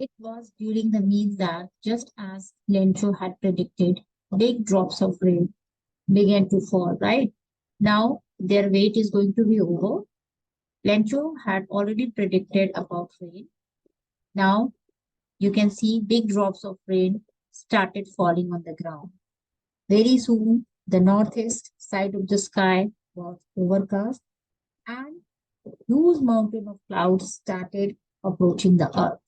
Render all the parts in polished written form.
It was during the meal that, just as Lencho had predicted, big drops of rain began to fall, right? Now their wait is going to be over. Lencho had already predicted about rain. Now you can see big drops of rain started falling on the ground. Very soon, the northeast side of the sky was overcast and huge mountain of clouds started approaching the earth.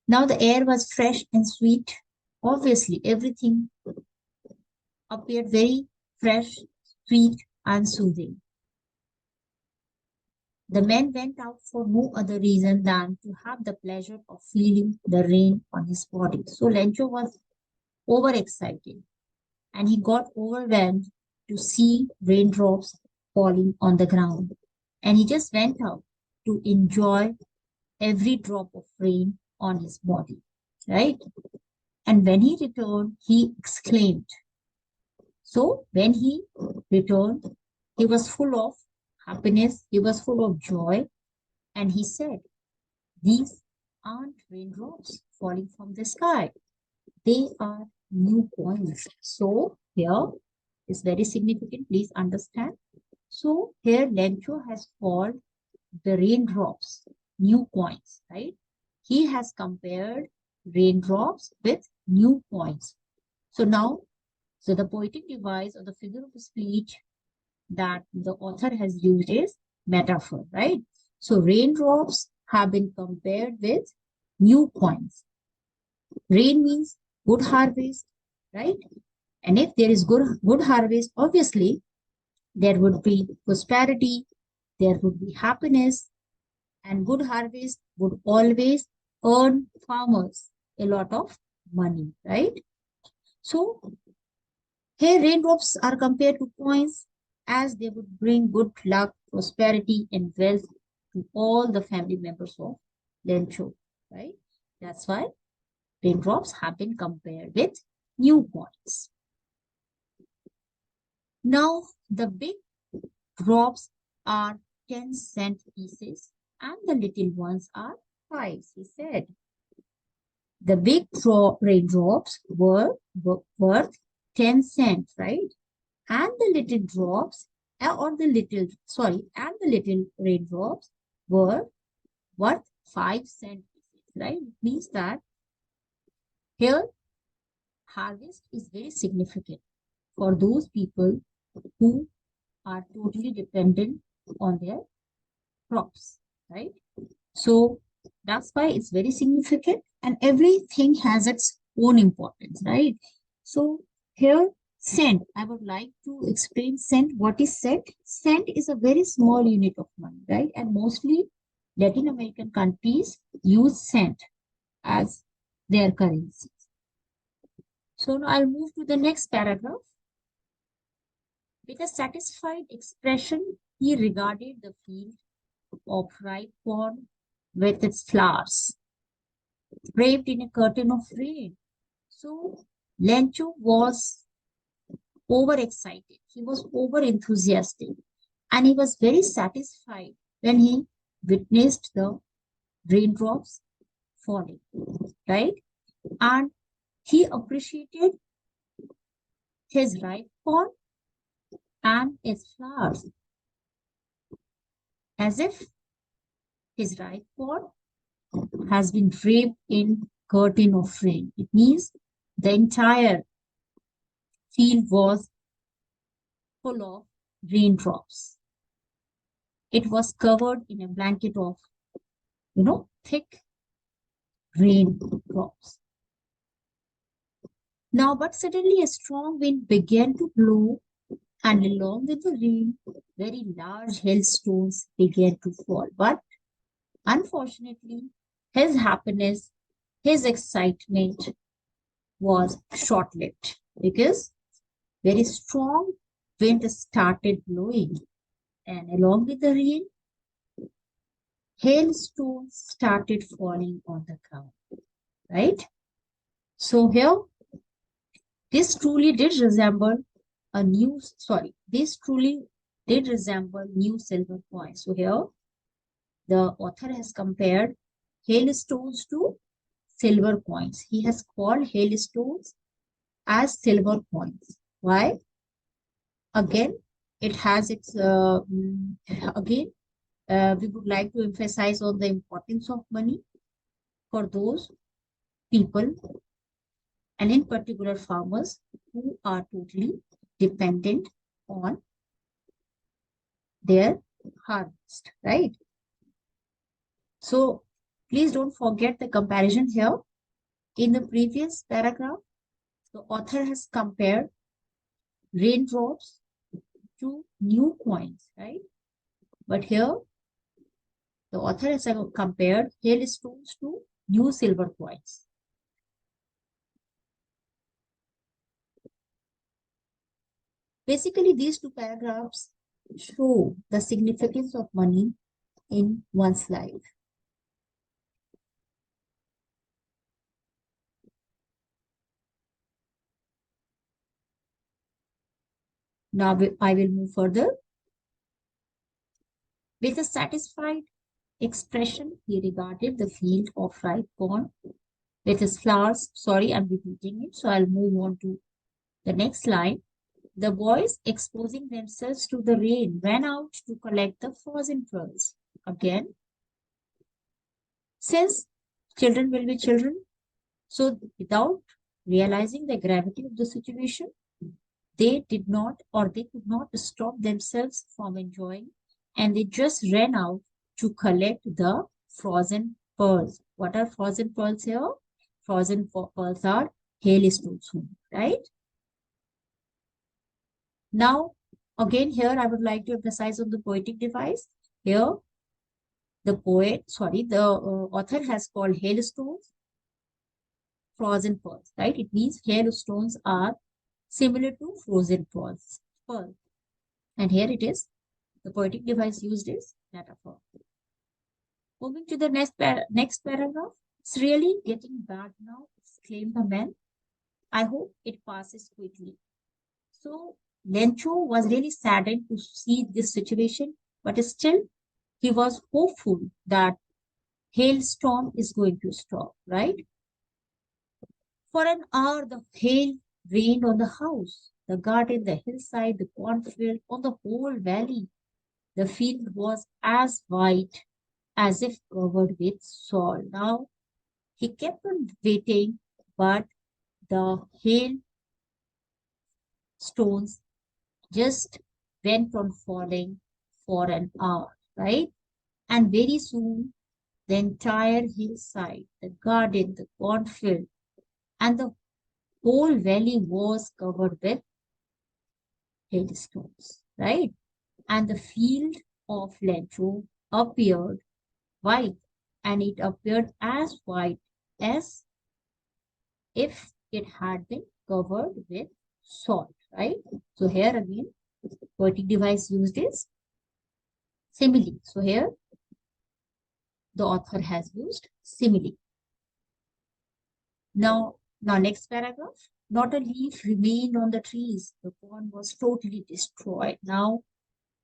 Now the air was fresh and sweet. Obviously, everything appeared very fresh, sweet, and soothing. The man went out for no other reason than to have the pleasure of feeling the rain on his body. So Lencho was overexcited and he got overwhelmed to see raindrops falling on the ground. And he just went out to enjoy every drop of rain on his body, right? And when he returned, he exclaimed. So when he returned, he was full of happiness, he was full of joy, and he said, "These aren't raindrops falling from the sky. They are new coins." So here is very significant, please understand. So here Lencho has called the raindrops new coins, right? He has compared raindrops with new coins. So now, so the poetic device or the figure of speech that the author has used is metaphor, right? So raindrops have been compared with new coins. Rain means good harvest, right? And if there is good harvest, obviously there would be prosperity, there would be happiness, and good harvest would always earn farmers a lot of money, right? So here raindrops are compared to coins as they would bring good luck, prosperity, and wealth to all the family members of Lencho, right? That's why raindrops have been compared with new coins. Now, the big drops are 10-cent pieces and the little ones are 5, he said. The big raindrops were worth 10 cents, right? And the little drops, and the little raindrops were worth 5 cents, right? It means that here harvest is very significant for those people who are totally dependent on their crops, right? So that's why it's very significant and everything has its own importance, right? So here cent, I would like to explain cent. What is cent? Cent is a very small unit of money, right? And mostly Latin American countries use cent as their currency. So now I'll move to the next paragraph. With a satisfied expression, he regarded the field of ripe corn with its flowers, draped in a curtain of rain. So Lencho was overexcited. He was over enthusiastic and he was very satisfied when he witnessed the raindrops falling, right? And he appreciated his ripe corn and its flowers as if his ripe corn has been draped in curtain of rain. It means the entire field was full of raindrops. It was covered in a blanket of, thick raindrops. Now, but suddenly a strong wind began to blow, and along with the rain, very large hailstones began to fall. But unfortunately, his happiness, his excitement was short-lived because very strong wind started blowing, and along with the rain, hailstones started falling on the ground, right? So here, this truly did resemble this truly did resemble new silver coins. So here, the author has compared hailstones to silver coins. He has called hailstones as silver coins. Why? Again, it has its, again, we would like to emphasize on the importance of money for those people, and in particular farmers who are totally dependent on their harvest, right? So please don't forget the comparison here. In the previous paragraph, the author has compared raindrops to new coins, right? But here, the author has compared hailstones to new silver coins. Basically, these two paragraphs show the significance of money in one's life. Now I will move further. With a satisfied expression, he regarded the field of ripe corn with its flowers. Sorry, I'm repeating it, so I'll move on to the next line. The boys, exposing themselves to the rain, ran out to collect the frozen pearls. Again, since children will be children, so without realizing the gravity of the situation, they did not, or they could not stop themselves from enjoying, and they just ran out to collect the frozen pearls. What are frozen pearls here? Frozen pearls are hailstones, right? Now, again, here I would like to emphasize on the poetic device. Here, the author has called hailstones frozen pearls, right? It means hailstones are similar to frozen pearls. And here it is. The poetic device used is metaphor. Moving to the next paragraph. It's really getting bad now, exclaimed the man. I hope it passes quickly. So Lencho was really saddened to see this situation, but still he was hopeful that hailstorm is going to stop, right? For an hour, the hail rained on the house, the garden, the hillside, the cornfield, on the whole valley. The field was as white as if covered with salt. Now, he kept on waiting, but the hail stones just went on falling for an hour, right? And very soon, the entire hillside, the garden, the cornfield, and the whole valley was covered with hailstones, right? And the field of Lencho appeared white, and it appeared as white as if it had been covered with salt, right? So here again, poetic device used is simile. So here the author has used simile. Now next paragraph. Not a leaf remained on the trees. The corn was totally destroyed. Now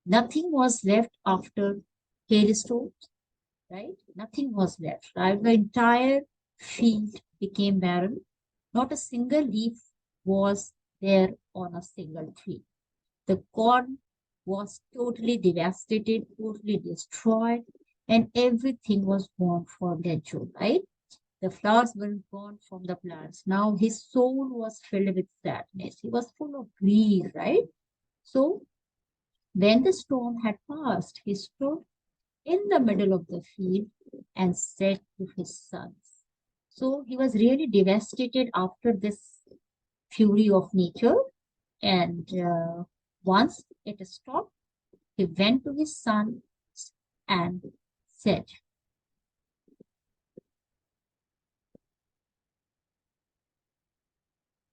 nothing was left after hailstones, right? Nothing was left, right? The entire field became barren. Not a single leaf was there on a single tree. The corn was totally devastated, totally destroyed, and everything was gone for Lecho, right? The flowers were gone from the plants. Now his soul was filled with sadness. He was full of grief, right? So when the storm had passed, he stood in the middle of the field and said to his sons. So he was really devastated after this fury of nature. And once it stopped, he went to his son and said,